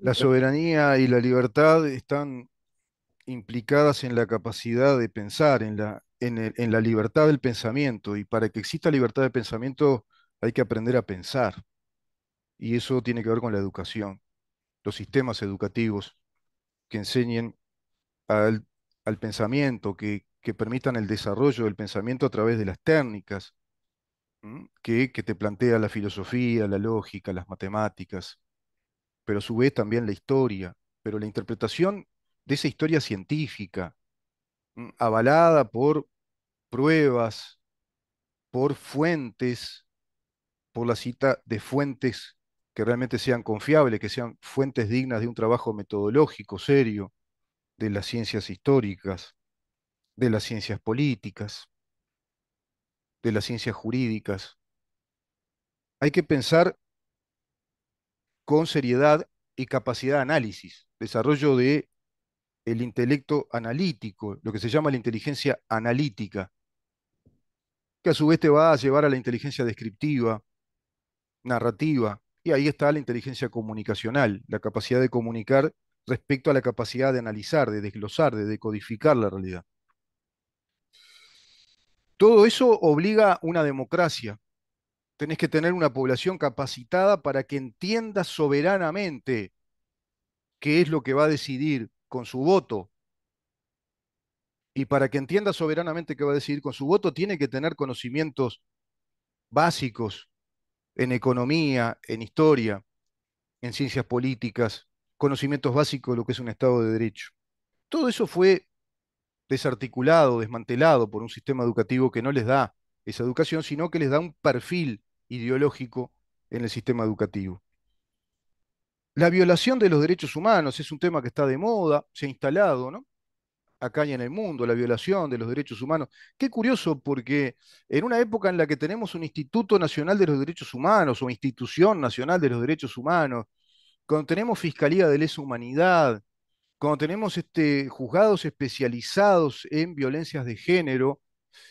La soberanía y la libertad están implicadas en la capacidad de pensar, en la libertad del pensamiento. Y para que exista libertad de pensamiento hay que aprender a pensar. Y eso tiene que ver con la educación, los sistemas educativos que enseñen al, al pensamiento, que permitan el desarrollo del pensamiento a través de las técnicas, que te plantea la filosofía, la lógica, las matemáticas, pero a su vez también la historia, pero la interpretación de esa historia científica, avalada por pruebas, por fuentes, por la cita de fuentes que realmente sean confiables, que sean fuentes dignas de un trabajo metodológico serio de las ciencias históricas, de las ciencias políticas, de las ciencias jurídicas. Hay que pensar con seriedad y capacidad de análisis, desarrollo de el intelecto analítico, lo que se llama la inteligencia analítica, que a su vez te va a llevar a la inteligencia descriptiva, narrativa, y ahí está la inteligencia comunicacional, la capacidad de comunicar respecto a la capacidad de analizar, de desglosar, de decodificar la realidad. Todo eso obliga una democracia. Tenés que tener una población capacitada para que entienda soberanamente qué es lo que va a decidir con su voto. Y para que entienda soberanamente qué va a decidir con su voto, tiene que tener conocimientos básicos en economía, en historia, en ciencias políticas, conocimientos básicos de lo que es un Estado de Derecho. Todo eso fue desarticulado, desmantelado por un sistema educativo que no les da esa educación, sino que les da un perfil ideológico en el sistema educativo. La violación de los derechos humanos es un tema que está de moda, se ha instalado, ¿no? Acá y en el mundo, la violación de los derechos humanos. Qué curioso, porque en una época en la que tenemos un Instituto Nacional de los Derechos Humanos o Institución Nacional de los Derechos Humanos, cuando tenemos Fiscalía de Lesa Humanidad, cuando tenemos juzgados especializados en violencias de género,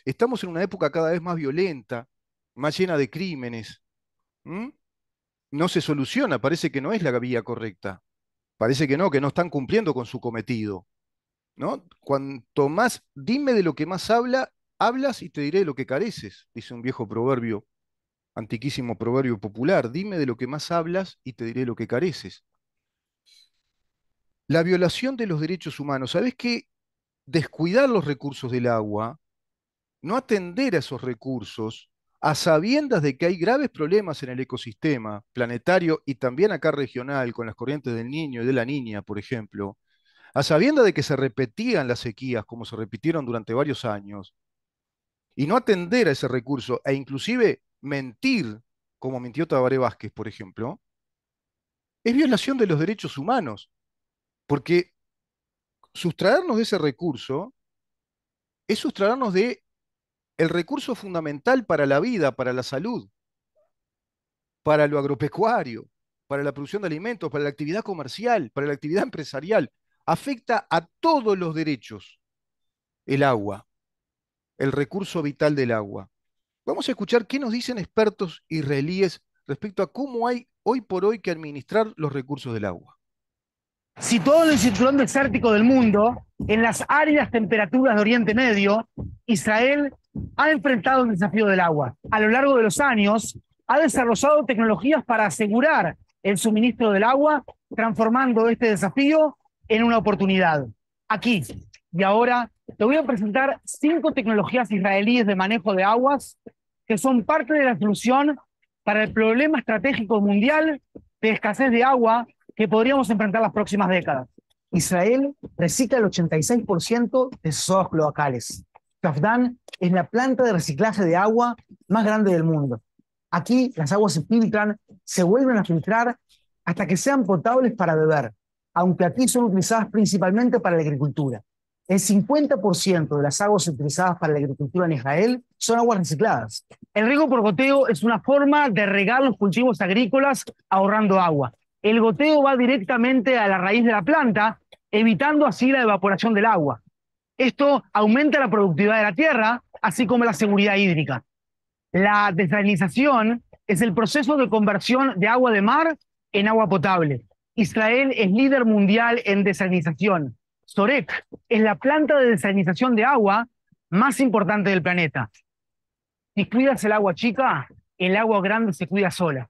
estamos en una época cada vez más violenta, más llena de crímenes. ¿M? No se soluciona, parece que no es la vía correcta, parece que no están cumpliendo con su cometido. ¿No? Cuanto más, dime de lo que más hablas y te diré de lo que careces, dice un viejo proverbio, antiquísimo proverbio popular. Dime de lo que más hablas y te diré lo que careces. La violación de los derechos humanos, ¿sabés qué? Descuidar los recursos del agua, no atender a esos recursos, a sabiendas de que hay graves problemas en el ecosistema planetario y también acá regional, con las corrientes del Niño y de la Niña, por ejemplo, a sabiendas de que se repetían las sequías como se repitieron durante varios años, y no atender a ese recurso, e inclusive mentir, como mintió Tabaré Vázquez, por ejemplo, es violación de los derechos humanos, porque sustraernos de ese recurso es sustraernos de el recurso fundamental para la vida, para la salud, para lo agropecuario, para la producción de alimentos, para la actividad comercial, para la actividad empresarial. Afecta a todos los derechos el agua, el recurso vital del agua. Vamos a escuchar qué nos dicen expertos israelíes respecto a cómo hay hoy por hoy que administrar los recursos del agua. Situado en el cinturón desértico del mundo, en las áridas temperaturas de Oriente Medio, Israel ha enfrentado el desafío del agua. A lo largo de los años, ha desarrollado tecnologías para asegurar el suministro del agua, transformando este desafío en una oportunidad. Aquí y ahora te voy a presentar 5 tecnologías israelíes de manejo de aguas que son parte de la solución para el problema estratégico mundial de escasez de agua que podríamos enfrentar las próximas décadas. Israel recicla el 86% de sus aguas cloacales. Kafdan es la planta de reciclaje de agua más grande del mundo. Aquí las aguas se filtran, se vuelven a filtrar hasta que sean potables para beber, aunque aquí son utilizadas principalmente para la agricultura. El 50% de las aguas utilizadas para la agricultura en Israel son aguas recicladas. El riego por goteo es una forma de regar los cultivos agrícolas ahorrando agua. El goteo va directamente a la raíz de la planta, evitando así la evaporación del agua. Esto aumenta la productividad de la tierra, así como la seguridad hídrica. La desalinización es el proceso de conversión de agua de mar en agua potable. Israel es líder mundial en desalinización. Sorek es la planta de desalinización de agua más importante del planeta. Si cuidas el agua chica, el agua grande se cuida sola.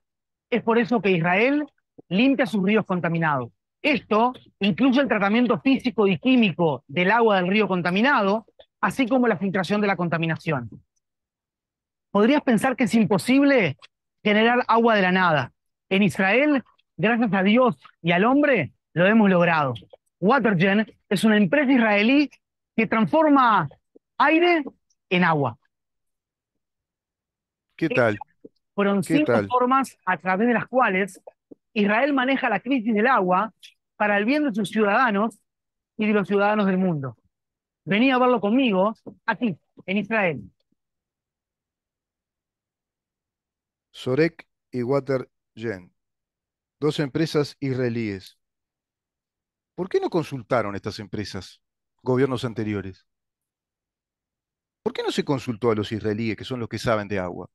Es por eso que Israel limpia sus ríos contaminados. Esto incluye el tratamiento físico y químico del agua del río contaminado, así como la filtración de la contaminación. Podrías pensar que es imposible generar agua de la nada. En Israel, gracias a Dios y al hombre, lo hemos logrado. Watergen es una empresa israelí que transforma aire en agua. ¿Qué tal? Fueron ¿Qué 5 tal? formas a través de las cuales Israel maneja la crisis del agua para el bien de sus ciudadanos y de los ciudadanos del mundo. Vení a verlo conmigo aquí, en Israel. Sorek y Watergen, dos empresas israelíes. ¿Por qué no consultaron estas empresas, gobiernos anteriores? ¿Por qué no se consultó a los israelíes, que son los que saben de agua?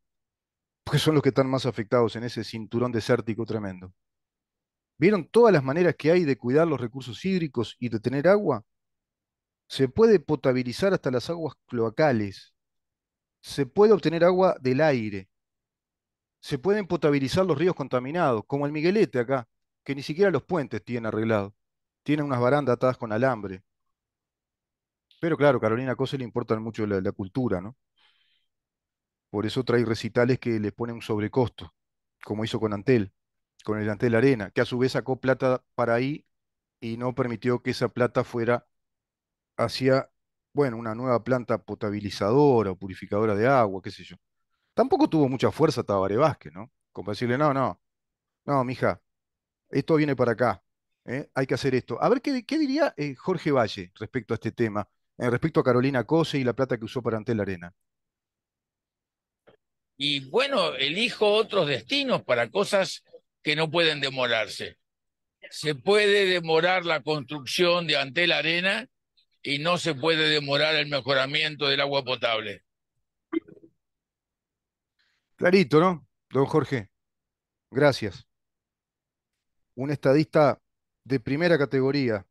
Porque son los que están más afectados en ese cinturón desértico tremendo. ¿Vieron todas las maneras que hay de cuidar los recursos hídricos y de tener agua? Se puede potabilizar hasta las aguas cloacales. Se puede obtener agua del aire. Se pueden potabilizar los ríos contaminados, como el Miguelete acá, que ni siquiera los puentes tienen arreglado. Tienen unas barandas atadas con alambre. Pero claro, Carolina Cose le importa mucho la cultura, ¿no? Por eso trae recitales que le ponen un sobrecosto, como hizo con Antel, con el Antel Arena, que a su vez sacó plata para ahí y no permitió que esa plata fuera hacia, bueno, una nueva planta potabilizadora o purificadora de agua, qué sé yo. Tampoco tuvo mucha fuerza Tabaré Vázquez, ¿no? Como para decirle, no, no, no, mija, esto viene para acá, ¿eh? Hay que hacer esto. A ver, ¿qué diría Jorge Valle respecto a este tema, respecto a Carolina Cose y la plata que usó para Antel Arena? Y bueno, elijo otros destinos para cosas que no pueden demorarse. Se puede demorar la construcción de Antel Arena y no se puede demorar el mejoramiento del agua potable. Clarito, ¿no? Don Jorge, gracias. Un estadista de primera categoría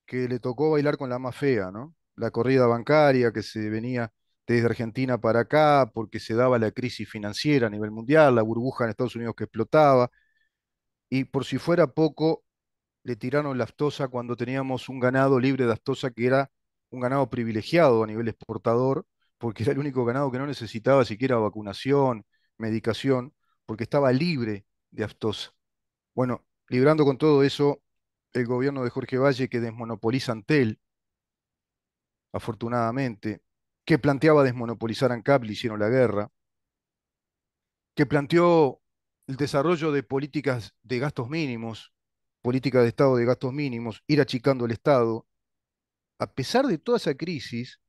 que le tocó bailar con la más fea, ¿no? La corrida bancaria que se venía desde Argentina para acá porque se daba la crisis financiera a nivel mundial, la burbuja en Estados Unidos que explotaba, y por si fuera poco, le tiraron la aftosa cuando teníamos un ganado libre de aftosa que era un ganado privilegiado a nivel exportador, porque era el único ganado que no necesitaba siquiera vacunación, medicación, porque estaba libre de aftosa. Bueno, librando con todo eso, el gobierno de Jorge Valle que desmonopoliza Antel, afortunadamente, que planteaba desmonopolizar ANCAP, le hicieron la guerra, que planteó el desarrollo de políticas de gastos mínimos, política de Estado de gastos mínimos, ir achicando el Estado, a pesar de toda esa crisis,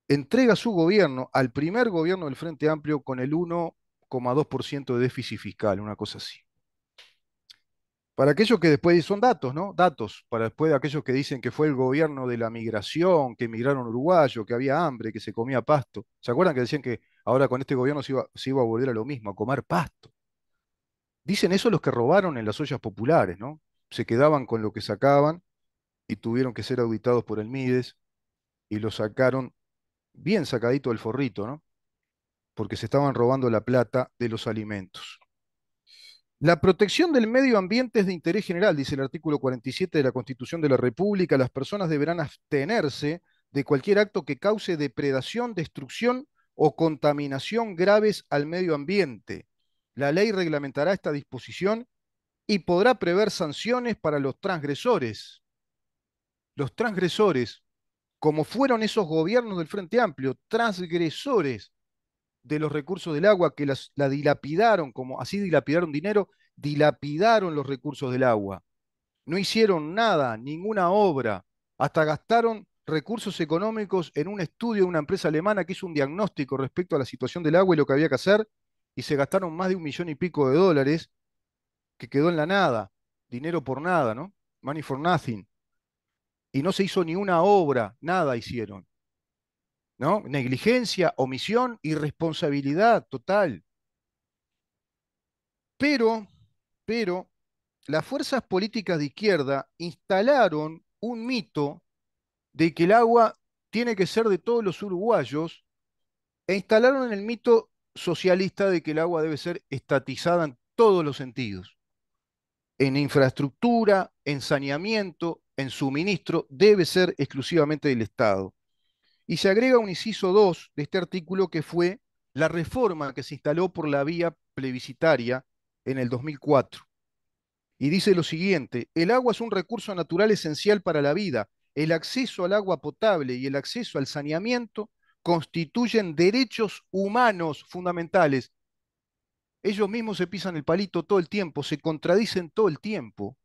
entrega su gobierno al primer gobierno del Frente Amplio con el 1,2% de déficit fiscal, una cosa así. Para aquellos que después son datos, ¿no? Datos, para después de aquellos que dicen que fue el gobierno de la migración, que emigraron uruguayos, que había hambre, que se comía pasto. ¿Se acuerdan que decían que ahora con este gobierno se iba a volver a lo mismo, a comer pasto? Dicen eso los que robaron en las ollas populares, ¿no? Se quedaban con lo que sacaban y tuvieron que ser auditados por el Mides y lo sacaron bien sacadito del forrito, ¿no? Porque se estaban robando la plata de los alimentos. La protección del medio ambiente es de interés general, dice el artículo 47 de la Constitución de la República. Las personas deberán abstenerse de cualquier acto que cause depredación, destrucción o contaminación graves al medio ambiente. La ley reglamentará esta disposición y podrá prever sanciones para los transgresores. Los transgresores, como fueron esos gobiernos del Frente Amplio, transgresores de los recursos del agua que la dilapidaron, como así dilapidaron dinero, dilapidaron los recursos del agua. No hicieron nada, ninguna obra, hasta gastaron recursos económicos en un estudio de una empresa alemana que hizo un diagnóstico respecto a la situación del agua y lo que había que hacer, y se gastaron más de 1,000,000 y pico de dólares que quedó en la nada, dinero por nada, ¿no? Money for nothing. Y no se hizo ni una obra, nada hicieron, ¿no? Negligencia, omisión, irresponsabilidad total. Pero, pero, las fuerzas políticas de izquierda instalaron un mito de que el agua tiene que ser de todos los uruguayos e instalaron el mito socialista de que el agua debe ser estatizada en todos los sentidos. En infraestructura, en saneamiento, en suministro, debe ser exclusivamente del Estado. Y se agrega un inciso 2 de este artículo que fue la reforma que se instaló por la vía plebiscitaria en el 2004. Y dice lo siguiente: el agua es un recurso natural esencial para la vida. El acceso al agua potable y el acceso al saneamiento constituyen derechos humanos fundamentales. Ellos mismos se pisan el palito todo el tiempo, se contradicen todo el tiempo,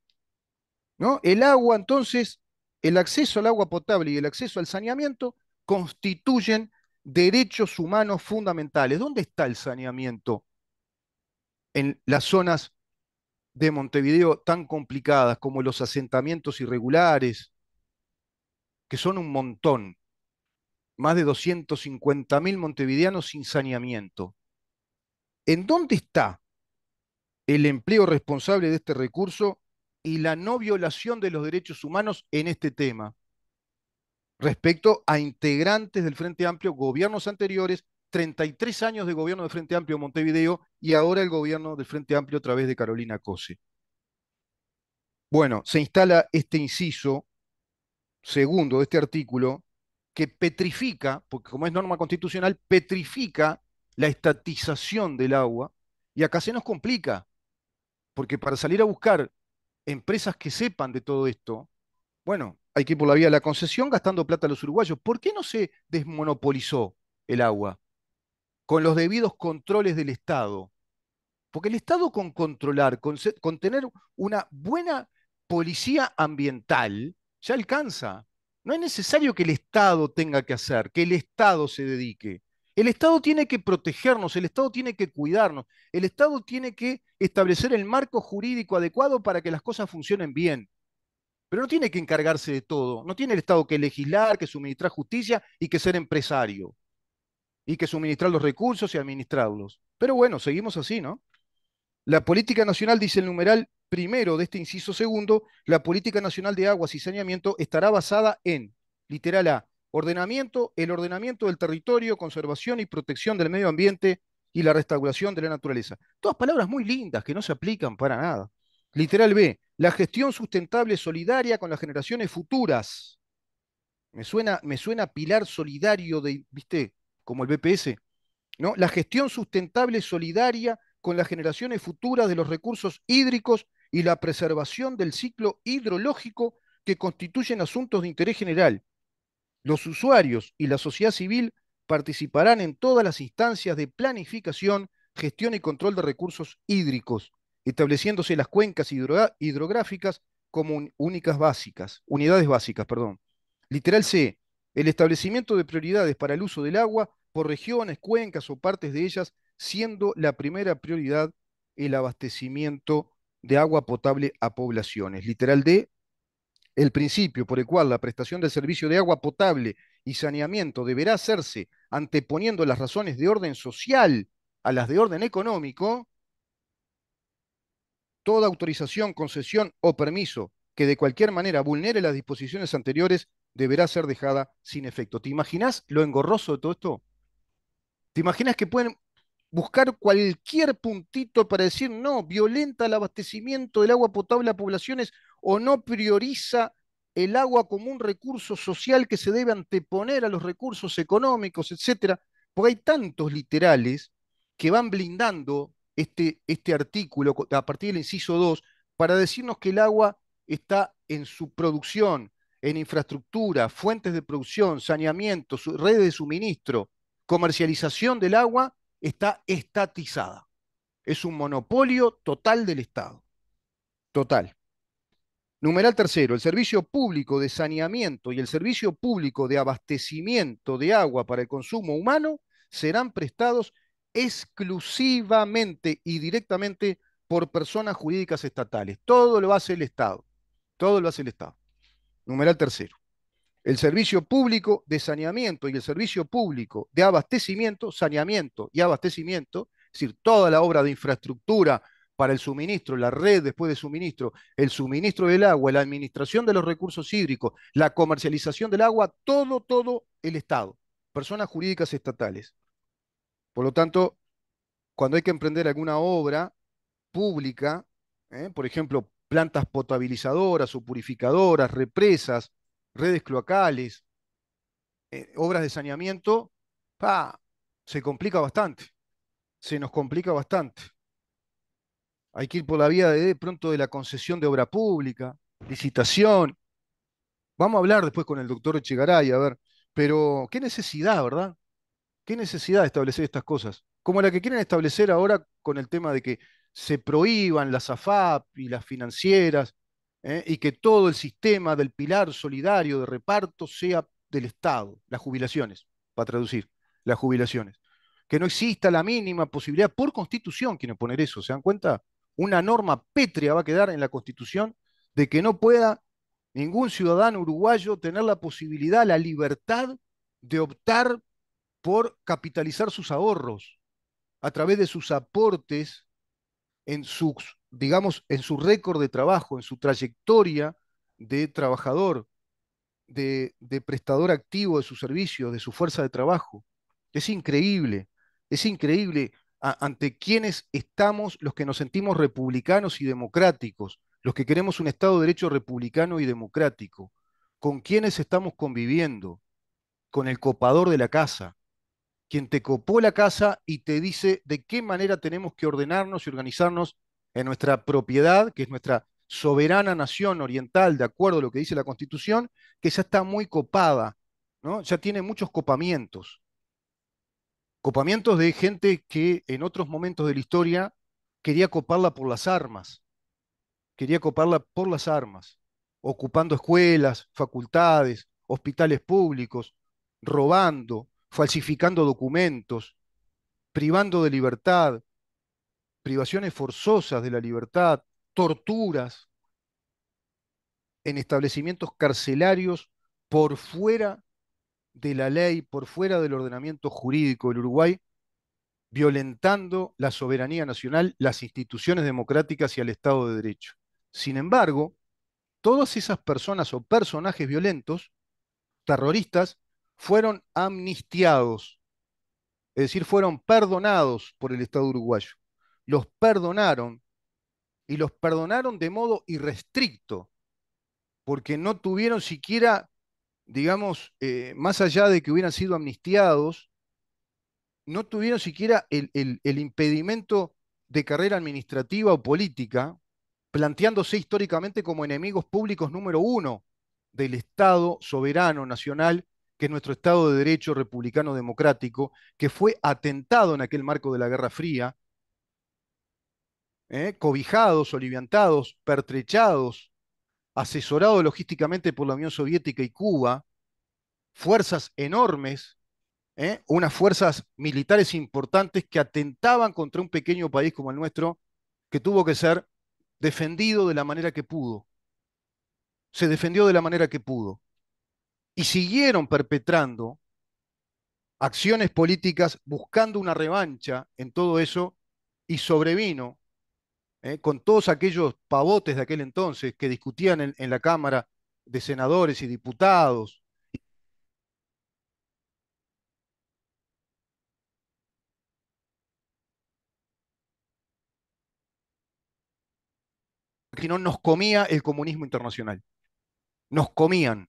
¿no? El agua, entonces, el acceso al agua potable y el acceso al saneamiento constituyen derechos humanos fundamentales. ¿Dónde está el saneamiento en las zonas de Montevideo tan complicadas como los asentamientos irregulares, que son un montón? Más de 250.000 montevideanos sin saneamiento. ¿En dónde está el empleo responsable de este recurso y la no violación de los derechos humanos en este tema respecto a integrantes del Frente Amplio, gobiernos anteriores, 33 años de gobierno del Frente Amplio Montevideo y ahora el gobierno del Frente Amplio a través de Carolina Cose? Bueno, se instala este inciso segundo de este artículo que petrifica, porque como es norma constitucional, petrifica la estatización del agua, y acá se nos complica, porque para salir a buscar empresas que sepan de todo esto, bueno, hay que ir por la vía de la concesión gastando plata a los uruguayos. ¿Por qué no se desmonopolizó el agua con los debidos controles del Estado? Porque el Estado, con controlar, con tener una buena policía ambiental, ya alcanza. No es necesario que el Estado tenga que hacer, que el Estado se dedique. El Estado tiene que protegernos, el Estado tiene que cuidarnos, el Estado tiene que establecer el marco jurídico adecuado para que las cosas funcionen bien. Pero no tiene que encargarse de todo. No tiene el Estado que legislar, que suministrar justicia y que ser empresario. Y que suministrar los recursos y administrarlos. Pero bueno, seguimos así, ¿no? La política nacional, dice el numeral primero de este inciso segundo, la política nacional de aguas y saneamiento estará basada en, literal A, ordenamiento, el ordenamiento del territorio, conservación y protección del medio ambiente y la restauración de la naturaleza. Todas palabras muy lindas que no se aplican para nada. Literal B, la gestión sustentable solidaria con las generaciones futuras. Me suena pilar solidario de, ¿viste? Como el BPS. ¿No? La gestión sustentable solidaria con las generaciones futuras de los recursos hídricos y la preservación del ciclo hidrológico que constituyen asuntos de interés general. Los usuarios y la sociedad civil participarán en todas las instancias de planificación, gestión y control de recursos hídricos, estableciéndose las cuencas hidrográficas como únicas básicas, unidades básicas, perdón. Literal C, el establecimiento de prioridades para el uso del agua por regiones, cuencas o partes de ellas, siendo la primera prioridad el abastecimiento de agua potable a poblaciones. Literal D, el principio por el cual la prestación del servicio de agua potable y saneamiento deberá hacerse anteponiendo las razones de orden social a las de orden económico. Toda autorización, concesión o permiso que de cualquier manera vulnere las disposiciones anteriores deberá ser dejada sin efecto. ¿Te imaginas lo engorroso de todo esto? ¿Te imaginas que pueden buscar cualquier puntito para decir no, violenta el abastecimiento del agua potable a poblaciones o no prioriza el agua como un recurso social que se debe anteponer a los recursos económicos, etcétera? Porque hay tantos literales que van blindando este artículo a partir del inciso 2 para decirnos que el agua está en su producción, en infraestructura, fuentes de producción, saneamiento, redes de suministro, comercialización del agua, está estatizada. Es un monopolio total del Estado. Total. Numeral tercero, el servicio público de saneamiento y el servicio público de abastecimiento de agua para el consumo humano serán prestados exclusivamente y directamente por personas jurídicas estatales. Todo lo hace el Estado. Todo lo hace el Estado. Numeral tercero. El servicio público de saneamiento y el servicio público de abastecimiento, saneamiento y abastecimiento, es decir, toda la obra de infraestructura para el suministro, la red después de suministro, el suministro del agua, la administración de los recursos hídricos, la comercialización del agua, todo el Estado, personas jurídicas estatales. Por lo tanto, cuando hay que emprender alguna obra pública, por ejemplo, plantas potabilizadoras o purificadoras, represas, redes cloacales, obras de saneamiento, ¡pa! Se complica bastante, se nos complica bastante. Hay que ir por la vía de pronto de la concesión de obra pública, licitación. Vamos a hablar después con el doctor Echegaray, a ver, pero qué necesidad, ¿verdad? ¿Qué necesidad de establecer estas cosas? Como la que quieren establecer ahora con el tema de que se prohíban las AFAP y las financieras, y que todo el sistema del pilar solidario de reparto sea del Estado, las jubilaciones, para traducir, las jubilaciones. Que no exista la mínima posibilidad, por constitución quieren poner eso, ¿se dan cuenta? Una norma pétrea va a quedar en la constitución de que no pueda ningún ciudadano uruguayo tener la posibilidad, la libertad de optar por capitalizar sus ahorros a través de sus aportes en sus, digamos, en su récord de trabajo, en su trayectoria de trabajador, de prestador activo de su servicio, de su fuerza de trabajo. Es increíble ante quienes estamos los que nos sentimos republicanos y democráticos, los que queremos un Estado de Derecho republicano y democrático, con quienes estamos conviviendo, con el copador de la casa, quien te copó la casa y te dice de qué manera tenemos que ordenarnos y organizarnos en nuestra propiedad, que es nuestra soberana nación oriental, de acuerdo a lo que dice la Constitución, que ya está muy copada, ¿no? Ya tiene muchos copamientos. Copamientos de gente que en otros momentos de la historia quería coparla por las armas, quería coparla por las armas, ocupando escuelas, facultades, hospitales públicos, robando, falsificando documentos, privando de libertad, privaciones forzosas de la libertad, torturas en establecimientos carcelarios por fuera de la ley, por fuera del ordenamiento jurídico del Uruguay, violentando la soberanía nacional, las instituciones democráticas y al Estado de Derecho. Sin embargo, todas esas personas o personajes violentos, terroristas, fueron amnistiados, es decir, fueron perdonados por el Estado uruguayo. Los perdonaron y los perdonaron de modo irrestricto, porque no tuvieron siquiera, digamos, más allá de que hubieran sido amnistiados, no tuvieron siquiera el impedimento de carrera administrativa o política, planteándose históricamente como enemigos públicos número uno del Estado soberano nacional, que es nuestro Estado de Derecho republicano democrático, que fue atentado en aquel marco de la Guerra Fría, cobijados, oliviantados, pertrechados, asesorado logísticamente por la Unión Soviética y Cuba, fuerzas enormes, unas fuerzas militares importantes que atentaban contra un pequeño país como el nuestro, que tuvo que ser defendido de la manera que pudo. Se defendió de la manera que pudo. Y siguieron perpetrando acciones políticas buscando una revancha en todo eso, y sobrevino con todos aquellos pavotes de aquel entonces que discutían en la Cámara de Senadores y Diputados, que no nos comía el comunismo internacional. Nos comían.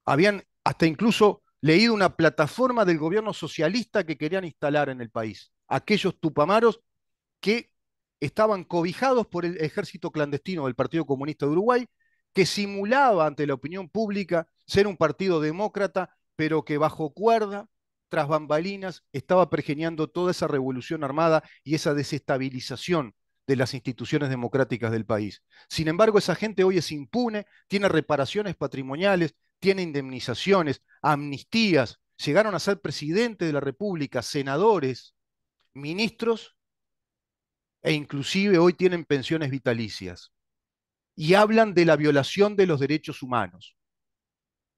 Habían hasta incluso leído una plataforma del gobierno socialista que querían instalar en el país. Aquellos tupamaros que estaban cobijados por el ejército clandestino del Partido Comunista de Uruguay, que simulaba ante la opinión pública ser un partido demócrata, pero que bajo cuerda, tras bambalinas, estaba pergeñando toda esa revolución armada y esa desestabilización de las instituciones democráticas del país. Sin embargo, esa gente hoy es impune, tiene reparaciones patrimoniales, tiene indemnizaciones, amnistías, llegaron a ser presidente de la República, senadores, ministros, e inclusive hoy tienen pensiones vitalicias. Y hablan de la violación de los derechos humanos.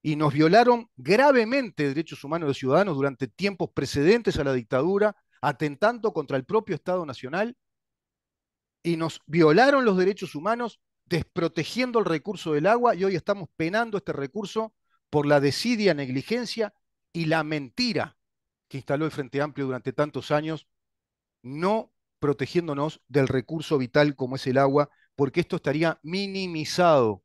Y nos violaron gravemente derechos humanos de ciudadanos durante tiempos precedentes a la dictadura, atentando contra el propio Estado Nacional, y nos violaron los derechos humanos desprotegiendo el recurso del agua y hoy estamos penando este recurso por la desidia, negligencia y la mentira que instaló el Frente Amplio durante tantos años, no protegiéndonos del recurso vital como es el agua, porque esto estaría minimizado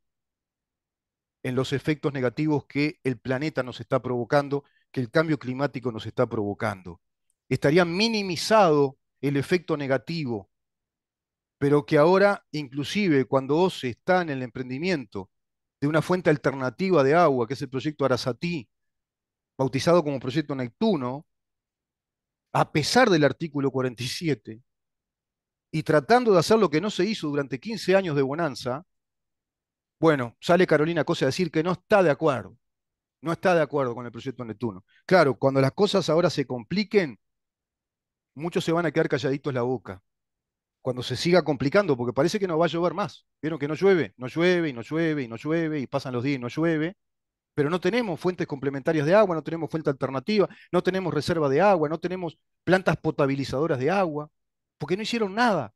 en los efectos negativos que el planeta nos está provocando, que el cambio climático nos está provocando. Estaría minimizado el efecto negativo, pero que ahora, inclusive cuando OCE está en el emprendimiento de una fuente alternativa de agua, que es el proyecto Arasatí, bautizado como proyecto Neptuno, a pesar del artículo 47, y tratando de hacer lo que no se hizo durante 15 años de bonanza, bueno, sale Carolina Cosa a decir que no está de acuerdo, no está de acuerdo con el proyecto Neptuno. Claro, cuando las cosas ahora se compliquen, muchos se van a quedar calladitos la boca. Cuando se siga complicando, porque parece que no va a llover más. Vieron que no llueve, no llueve y no llueve y no llueve y pasan los días y no llueve, pero no tenemos fuentes complementarias de agua, no tenemos fuente alternativa, no tenemos reserva de agua, no tenemos plantas potabilizadoras de agua, porque no hicieron nada,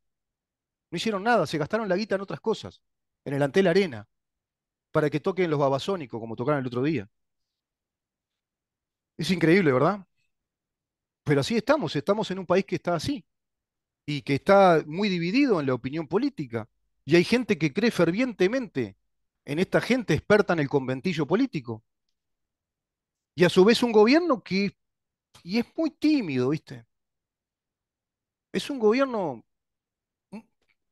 no hicieron nada, se gastaron la guita en otras cosas, en el Antel Arena, para que toquen los babasónicos como tocaron el otro día. Es increíble, ¿verdad? Pero así estamos en un país que está así y que está muy dividido en la opinión política. Y hay gente que cree fervientemente en esta gente experta en el conventillo político. Y a su vez un gobierno que, y es muy tímido, ¿viste? Es un gobierno,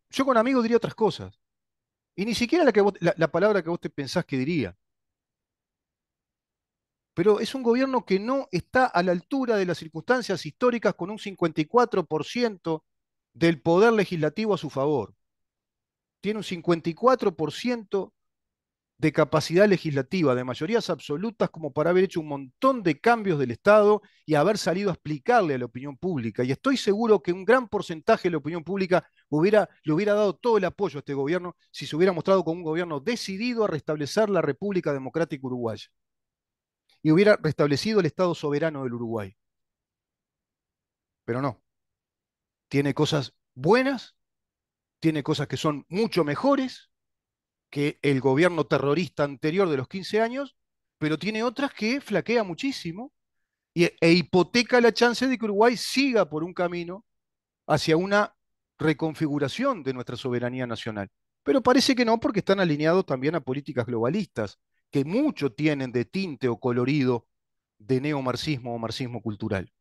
yo con amigos diría otras cosas, y ni siquiera la palabra que vos te pensás que diría, pero es un gobierno que no está a la altura de las circunstancias históricas con un 54% del poder legislativo a su favor. Tiene un 54% de capacidad legislativa, de mayorías absolutas, como para haber hecho un montón de cambios del Estado y haber salido a explicarle a la opinión pública. Y estoy seguro que un gran porcentaje de la opinión pública le hubiera dado todo el apoyo a este gobierno si se hubiera mostrado como un gobierno decidido a restablecer la República Democrática Uruguaya y hubiera restablecido el Estado soberano del Uruguay. Pero no, tiene cosas buenas, tiene cosas que son mucho mejores que el gobierno terrorista anterior de los 15 años, pero tiene otras que flaquea muchísimo e hipoteca la chance de que Uruguay siga por un camino hacia una reconfiguración de nuestra soberanía nacional. Pero parece que no, porque están alineados también a políticas globalistas, que mucho tienen de tinte o colorido de neomarxismo o marxismo cultural.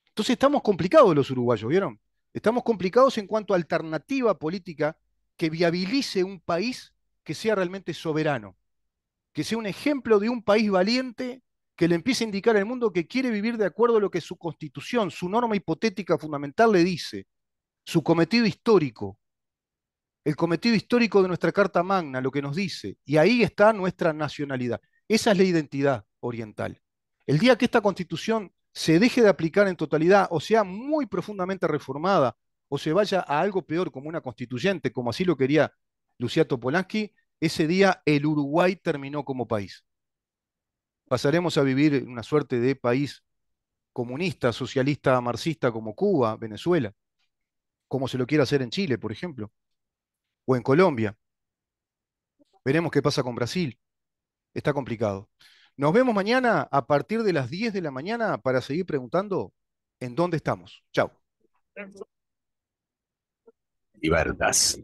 Entonces estamos complicados los uruguayos, ¿vieron? Estamos complicados en cuanto a alternativa política que viabilice un país que sea realmente soberano, que sea un ejemplo de un país valiente que le empiece a indicar al mundo que quiere vivir de acuerdo a lo que su constitución, su norma hipotética fundamental le dice, su cometido histórico, el cometido histórico de nuestra Carta Magna, lo que nos dice, y ahí está nuestra nacionalidad. Esa es la identidad oriental. El día que esta constitución se deje de aplicar en totalidad o sea muy profundamente reformada o se vaya a algo peor como una constituyente, como así lo quería Luciano Polanski, ese día el Uruguay terminó como país. Pasaremos a vivir en una suerte de país comunista, socialista, marxista como Cuba, Venezuela, como se lo quiere hacer en Chile, por ejemplo, o en Colombia. Veremos qué pasa con Brasil. Está complicado. Nos vemos mañana a partir de las 10 de la mañana para seguir preguntando en dónde estamos. Chao. Libertas.